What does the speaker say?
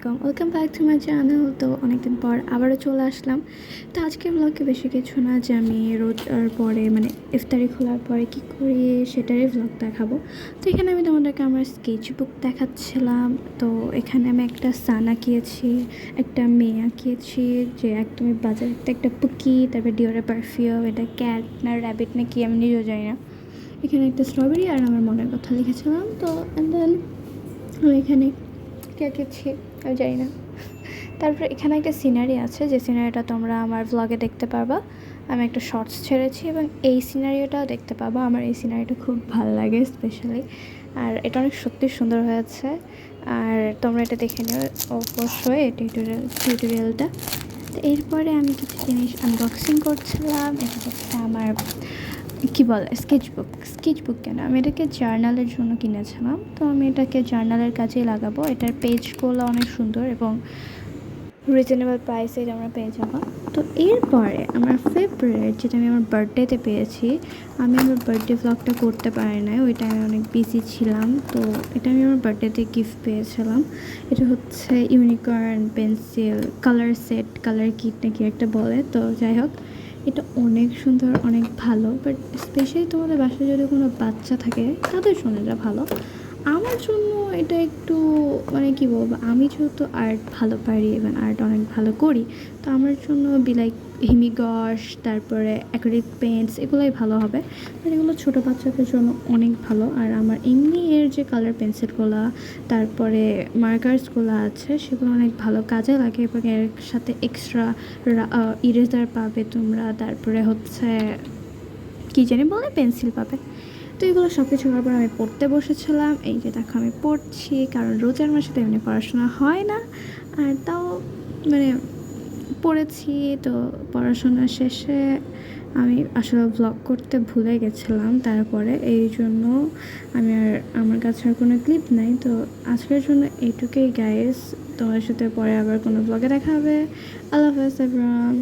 আলাইকুম, welcome back to my channel. তো অনেকদিন পর আবারও চলে আসলাম। তো আজকের ব্লগে বেশি কিছু না, যে আমি রোজার পরে মানে ইফতারি খোলার পরে কী করি সেটারই ব্লগ দেখাবো। তো এখানে আমি তোমাদেরকে আমার স্কেচ বুক দেখাচ্ছিলাম। তো এখানে আমি একটা সান আঁকিয়েছি, একটা মেয়ে আঁকিয়েছি, যে একদমই বাজার একটা পুকি, তারপরে ডিওরের পারফিউম, এটা ক্যাট না র্যাবিট না কি আমি নিজেও জানি না। এখানে একটা স্ট্রবেরি আর আমার মনের কথা লিখেছিলাম। তো অ্যান্ড দেন আমি এখানে কে আঁকেছি আমি জানি না। তারপরে এখানে একটা সিনারি আছে, যে সিনারিটা তোমরা আমার ভ্লগে দেখতে পারবা। আমি একটা শর্টস ছেড়েছি এবং এই সিনারিওটাও দেখতে পাবা। আমার এই সিনারিটা খুব ভালো লাগে স্পেশালি, আর এটা অনেক সত্যি সুন্দর হয়েছে। আর তোমরা এটা দেখে নিও অবশ্যই এই টিউটোরিয়ালটা। তো এরপরে আমি কিছু জিনিস আনবক্সিং করছিলাম। এটা হচ্ছে আমার কী বলে স্কেচবুক কেন, আমি এটাকে জার্নালের জন্য কিনেছিলাম। তো আমি এটাকে জার্নালের কাজেই লাগাবো। এটার পেজগুলো অনেক সুন্দর এবং রিজনেবল প্রাইসে আমরা পেয়ে যাবো। তো এরপরে আমার ফেভারিট, যেটা আমি আমার বার্থডেতে পেয়েছি, আমি আমার বার্থডে ভ্লগটা করতে পারি নাই, ওইটা আমি অনেক বিজি ছিলাম। তো এটা আমি আমার বার্থডেতে গিফট পেয়েছিলাম। এটা হচ্ছে unicorn pencil colour set, colour kit নাকি একটা বলে। তো যাই হোক, এটা অনেক সুন্দর, অনেক ভালো। বাট স্পেশালি তোমাদের বাসায় যদি কোনো বাচ্চা থাকে তাদের জন্য এটা ভালো। আমার জন্য এটা একটু মানে কী বলবো, আমি যেহেতু আর্ট ভালো পারি এবং আর্ট অনেক ভালো করি, তো আমার জন্য লাইক হিমিগস, তারপরে অ্যাক্রিলিক পেন্টস, এগুলোই ভালো হবে। আর এগুলো ছোটো বাচ্চাদের জন্য অনেক ভালো। আর আমার এমনি এর যে কালার পেন্সিলগুলো, তারপরে মার্কার্সগুলো আছে, সেগুলো অনেক ভালো কাজে লাগে এবং এর সাথে এক্সট্রা ইরেজার পাবে তোমরা, তারপরে হচ্ছে কী জানি বলে পেন্সিল পাবে। তো এগুলো সব কিছু করার পর আমি পড়তে বসেছিলাম। এই যে দেখো আমি পড়ছি, কারণ রোজার মাসে তো এমনি পড়াশোনা হয় না। আর তাও মানে পড়েছি। তো পড়াশোনা শেষে আমি আসলে ব্লগ করতে ভুলে গেছিলাম, তারপরে এই জন্য আমার কাছে আর কোনো ক্লিপ নাই। তো আজকের জন্য এইটুকুই গাইস, তোমার সাথে পরে আবার কোনো ব্লগে দেখা হবে। আল্লাহ হাফেজ এভরিওয়ান।